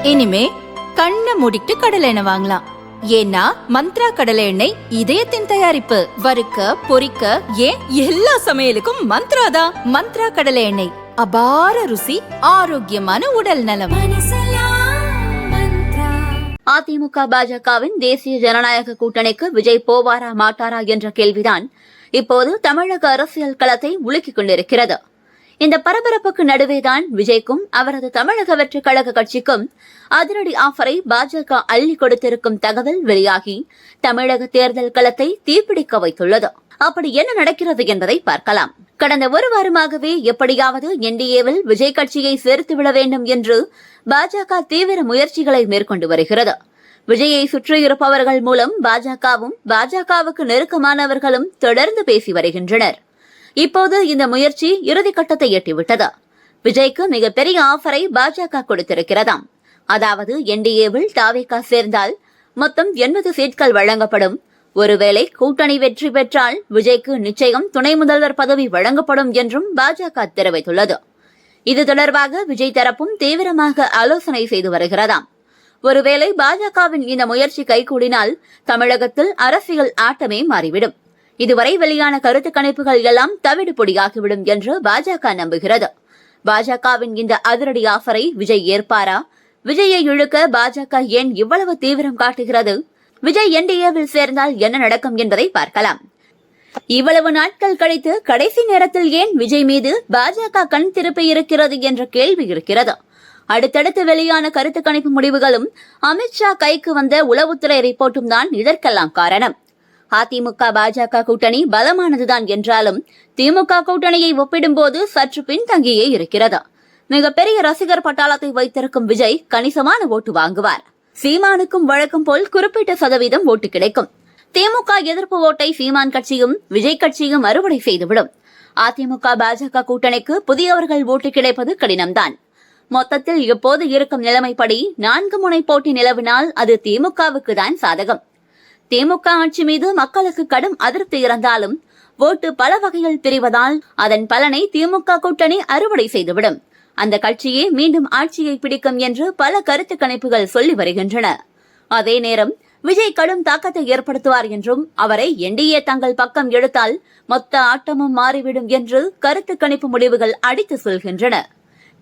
இனிமே கண்ணை மூடிட்டு கடலை எண்ணெய் வாங்கலாம். ஏன்னா மந்த்ரா கடலை எண்ணெய் இதயத்தின் தயாரிப்பு. வறுக்க பொரிக்க ஏன் எல்லா சமையலுக்கும் மந்த்ரா தான். மந்த்ரா கடலை எண்ணெய், அபார ருசி, ஆரோக்கியமான உடல் நலம். அதிமுக பாஜகவின் தேசிய ஜனநாயக கூட்டணிக்கு விஜய் போவாரா மாட்டாரா என்ற கேள்விதான் இப்போது தமிழக அரசியல் களத்தை உலுக்கிக் கொண்டிருக்கிறது. இந்த பரபரப்புக்கு நடுவேதான் விஜய்க்கும் அவரது தமிழக வெற்றி கழக கட்சிக்கும் அதிரடி ஆஃபரை பாஜக அள்ளி கொடுத்திருக்கும் தகவல் வெளியாகி தமிழக தேர்தல் களத்தை தீப்பிடிக்க வைத்துள்ளது. அப்படி என்ன நடக்கிறது என்பதை பார்க்கலாம். கடந்த ஒரு வாரமாகவே எப்படியாவது என்டிஏவில் விஜய் கட்சியை சேர்த்துவிட வேண்டும் என்று பாஜக தீவிர முயற்சிகளை மேற்கொண்டு வருகிறது. விஜயை சுற்றியிருப்பவர்கள் மூலம் பாஜகவும் பாஜகவுக்கு நெருக்கமானவர்களும் தொடர்ந்து பேசி வருகின்றனர். இப்போது இந்த முயற்சி இறுதிக்கட்டத்தை எட்டிவிட்டது. விஜய்க்கு மிகப்பெரிய ஆஃபரை பாஜக கொடுத்திருக்கிறதாம். அதாவது என்டிஏவில் தாவேகா சேர்ந்தால் மொத்தம் 80 சீட்கள் வழங்கப்படும். ஒருவேளை கூட்டணி வெற்றி பெற்றால் விஜய்க்கு நிச்சயம் துணை முதல்வர் பதவி வழங்கப்படும் என்றும் பாஜக தெரிவித்துள்ளது. இது தொடர்பாக விஜய் தரப்பும் தீவிரமாக ஆலோசனை செய்து வருகிறதாம். ஒருவேளை பாஜகவின் இந்த முயற்சி கைகூடினால் தமிழகத்தில் அரசியல் ஆட்டமே மாறிவிடும். இதுவரை வெளியான கருத்து கணிப்புகள் எல்லாம் தவிடு பொடியாகிவிடும் என்று பாஜக நம்புகிறது. பாஜகவின் இந்த அதிரடி ஆஃபரை விஜய் ஏற்பாரா? விஜயை இழுக்க பாஜக ஏன் இவ்வளவு தீவிரம் காட்டுகிறது? விஜய் என்டிஏவில் சேர்ந்தால் என்ன நடக்கும் என்பதை பார்க்கலாம். இவ்வளவு நாட்கள் கழித்து கடைசி நேரத்தில் ஏன் விஜய் மீது பாஜக கண் திருப்பி இருக்கிறது என்ற கேள்வி இருக்கிறது. அடுத்தடுத்து வெளியான கருத்து கணிப்பு முடிவுகளும் அமித்ஷா கைக்கு வந்த உளவுத்துறை ரிப்போர்ட்டும் தான் இதற்கெல்லாம் காரணம். அதிமுக பாஜக கூட்டணி பலமானதுதான் என்றாலும் திமுக கூட்டணியை ஒப்பிடும்போது சற்று பின்தங்கியே இருக்கிறது. மிகப்பெரிய ரசிகர் பட்டாளத்தை வைத்திருக்கும் விஜய் கணிசமான ஓட்டு வாங்குவார். சீமானுக்கும் வழக்கம் போல் குறிப்பிட்ட சதவீதம் ஓட்டு கிடைக்கும். திமுக எதிர்ப்பு ஓட்டை சீமான் கட்சியும் விஜய் கட்சியும் அறுவடை செய்துவிடும். அதிமுக பாஜக கூட்டணிக்கு புதியவர்கள் ஓட்டு கிடைப்பது கடினம்தான். மொத்தத்தில் இப்போது இருக்கும் நிலைமைப்படி 4 முனை போட்டி நிலவினால் அது திமுகவுக்கு தான் சாதகம். திமுக ஆட்சி மீது மக்களுக்கு கடும் அதிருப்தி இருந்தாலும் ஓட்டு பல வகையில் பிரிவதால் அதன் பலனை திமுக கூட்டணி அறுவடை செய்துவிடும். அந்த கட்சியே மீண்டும் ஆட்சியை பிடிக்கும் என்று பல கருத்து கணிப்புகள் சொல்லி வருகின்றன. அதே நேரம் விஜய் கடும் தாக்கத்தை ஏற்படுத்துவார் என்றும் அவரை என்டிஏ தங்கள் பக்கம் எடுத்தால் மொத்த ஆட்டமும் மாறிவிடும் என்று கருத்து கணிப்பு முடிவுகள் அடித்து சொல்கின்றன.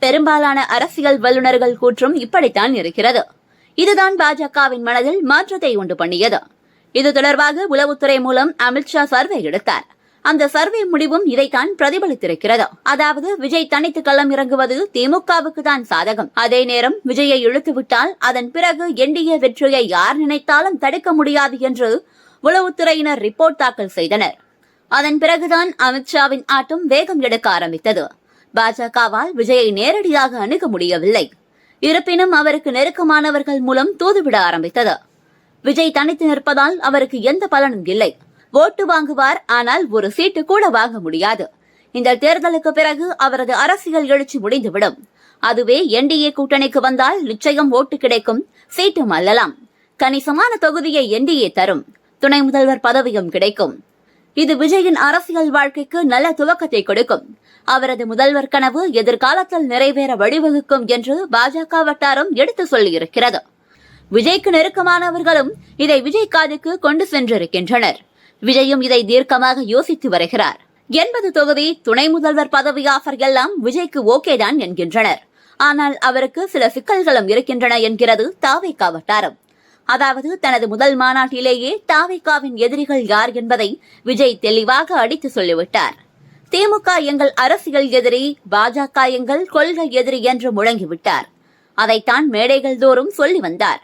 பெரும்பாலான அரசியல் வல்லுநர்கள் கூற்றும் இப்படித்தான் இருக்கிறது. இதுதான் பாஜகவின் மனதில் மாற்றத்தை உண்டு பண்ணியது. இது தொடர்பாக உளவுத்துறை மூலம் அமித்ஷா சர்வே எடுத்தார். அந்த சர்வே முடிவும் இதைத்தான் பிரதிபலித்திருக்கிறது. அதாவது விஜய் தனித்து களம் இறங்குவது திமுகவுக்கு தான் சாதகம். அதே நேரம் விஜயை இழுத்துவிட்டால் அதன் பிறகு என்டிஏ வெற்றியை யார் நினைத்தாலும் தடுக்க முடியாது என்று உளவுத்துறையினர் ரிப்போர்ட் தாக்கல் செய்தனர். அதன் பிறகுதான் அமித்ஷாவின் ஆட்டம் வேகம் எடுக்க ஆரம்பித்தது. பாஜகவால் விஜயை நேரடியாக அணுக முடியவில்லை. இருப்பினும் அவருக்கு நெருக்கமானவர்கள் மூலம் தூதுவிட ஆரம்பித்தது. விஜய் தனித்து நிற்பதால் அவருக்கு எந்த பலனும் இல்லை. ஓட்டு வாங்குவார், ஆனால் ஒரு சீட்டு கூட வாங்க முடியாது. இந்த தேர்தலுக்கு பிறகு அவரது அரசியல் எழுச்சி முடிந்துவிடும். அதுவே என்டிஏ கூட்டணிக்கு வந்தால் நிச்சயம் ஓட்டு கிடைக்கும், சீட்டும் அல்லலாம். கணிசமான தொகுதியை என்டிஏ தரும், துணை முதல்வர் பதவியும் கிடைக்கும். இது விஜயின் அரசியல் வாழ்க்கைக்கு நல்ல துவக்கத்தை கொடுக்கும். அவரது முதல்வர் கனவு எதிர்காலத்தில் நிறைவேற வழிவகுக்கும் என்று பாஜக வட்டாரம் எடுத்து சொல்லியிருக்கிறது. விஜய்க்கு நெருக்கமானவர்களும் இதை விஜய் காதுக்கு கொண்டு சென்றிருக்கின்றனர். விஜயும் இதை தீர்க்கமாக யோசித்து வருகிறார். 80 தொகுதி துணை முதல்வர் பதவி ஆஃபர் எல்லாம் விஜய்க்கு ஓகேதான் என்கின்றனர். ஆனால் அவருக்கு சில சிக்கல்களும் இருக்கின்றன என்கிறது தாவேகா வட்டாரம். அதாவது தனது முதல் மாநாட்டிலேயே தாவேகாவின் எதிரிகள் யார் என்பதை விஜய் தெளிவாக அடித்து சொல்லிவிட்டார். திமுக எங்கள் அரசியல் எதிரி, பாஜக எங்கள் கொள்கை எதிரி என்று முழங்கிவிட்டார். அதைத்தான் மேடைகள் தோறும் சொல்லி வந்தார்.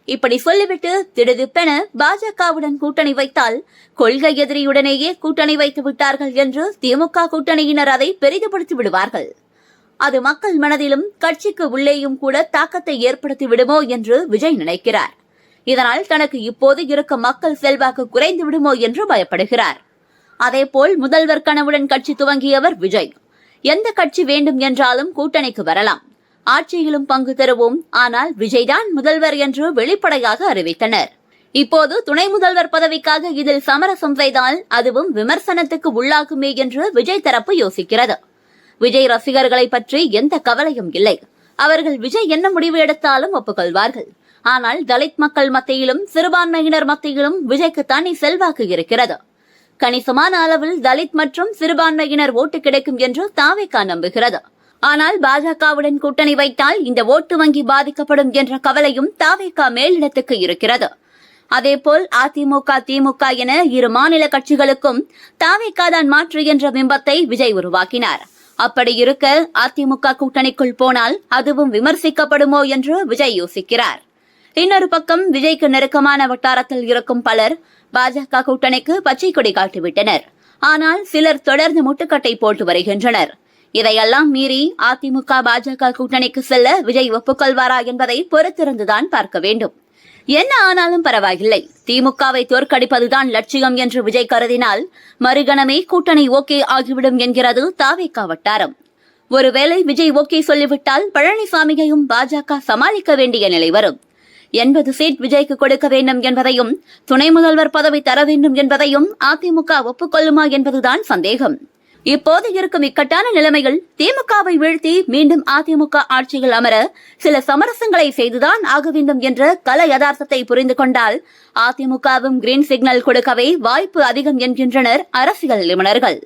இப்படி சொல்லிவிட்டு திடுதிப்பென பாஜகவுடன் கூட்டணி வைத்தால் கொள்கை எதிரியுடனேயே கூட்டணி வைத்து விட்டார்கள் என்று திமுக கூட்டணியினர் அதை பெரிதுபடுத்தி விடுவார்கள். அது மக்கள் மனதிலும் கட்சிக்கு உள்ளேயும் கூட தாக்கத்தை ஏற்படுத்தி விடுமோ என்று விஜய் நினைக்கிறார். இதனால் தனக்கு இப்போது இருக்கும் மக்கள் செல்வாக்கு குறைந்து விடுமோ என்று பயப்படுகிறார். அதேபோல் முதல்வர் கனவுடன் கட்சி துவங்கியவர் விஜய். எந்த கட்சி வேண்டும் என்றாலும் கூட்டணிக்கு வரலாம், ஆட்சியிலும் பங்கு தருவோம், ஆனால் விஜய்தான் முதல்வர் என்று வெளிப்படையாக அறிவித்தனர். இப்போது துணை முதல்வர் பதவிக்காக இதில் சமரசம் செய்தால் அதுவும் விமர்சனத்துக்கு உள்ளாகுமே என்று விஜய் தரப்பு யோசிக்கிறது. விஜய் ரசிகர்களை பற்றி எந்த கவலையும் இல்லை. அவர்கள் விஜய் என்ன முடிவு எடுத்தாலும் ஒப்புக்கொள்வார்கள். ஆனால் தலித் மக்கள் மத்தியிலும் சிறுபான்மையினர் மத்தியிலும் விஜய்க்கு தனி செல்வாக்கு இருக்கிறது. கணிசமான அளவில் தலித் மற்றும் சிறுபான்மையினர் ஓட்டு கிடைக்கும் என்று தாவேகா நம்புகிறது. ஆனால் பாஜகவுடன் கூட்டணி வைத்தால் இந்த ஓட்டு வங்கி பாதிக்கப்படும் என்ற கவலையும் தாவேகா மேலிடத்துக்கு இருக்கிறது. அதேபோல் அதிமுக, திமுக என இரு மாநில கட்சிகளுக்கும் தாவேகா தான் மாற்று என்ற பிம்பத்தை விஜய் உருவாக்கினார். அப்படி இருக்க அதிமுக கூட்டணிக்குள் போனால் அதுவும் விமர்சிக்கப்படுமோ என்று விஜய் யோசிக்கிறார். இன்னொரு பக்கம் விஜய்க்கு நெருக்கமான வட்டாரத்தில் இருக்கும் பலர் பாஜக கூட்டணிக்கு பச்சை கொடி காட்டிவிட்டனர். ஆனால் சிலர் தொடர்ந்து முட்டுக்கட்டை போட்டு வருகின்றனர். இதையெல்லாம் மீறி அதிமுக பாஜக கூட்டணிக்கு செல்ல விஜய் ஒப்புக்கொள்வாரா என்பதை பொறுத்திருந்துதான் பார்க்க வேண்டும். என்ன ஆனாலும் பரவாயில்லை, திமுகவை தோற்கடிப்பதுதான் லட்சியம் என்று விஜய் கருதினால் மறுகணமே கூட்டணி ஓகே ஆகிவிடும் என்கிறது தாவேகா வட்டாரம். ஒருவேளை விஜய் ஓகே சொல்லிவிட்டால் பழனிசாமியையும் பாஜக சமாளிக்க வேண்டிய நிலை வரும். 80 சீட் விஜய்க்கு கொடுக்க வேண்டும் என்பதையும் துணை முதல்வர் பதவி தர வேண்டும் என்பதையும் அதிமுக ஒப்புக்கொள்ளுமா என்பதுதான் சந்தேகம். இப்போது இருக்கும் இக்கட்டான நிலைமைகள் திமுகவை வீழ்த்தி மீண்டும் அதிமுக ஆட்சியில் அமர சில சமரசங்களை செய்துதான் ஆக வேண்டும் என்ற கல யதார்த்தத்தை புரிந்து கொண்டால் அதிமுகவும் கிரீன் சிக்னல் கொடுக்கவே வாய்ப்பு அதிகம் என்கின்றனர் அரசியல் நிபுணர்கள்.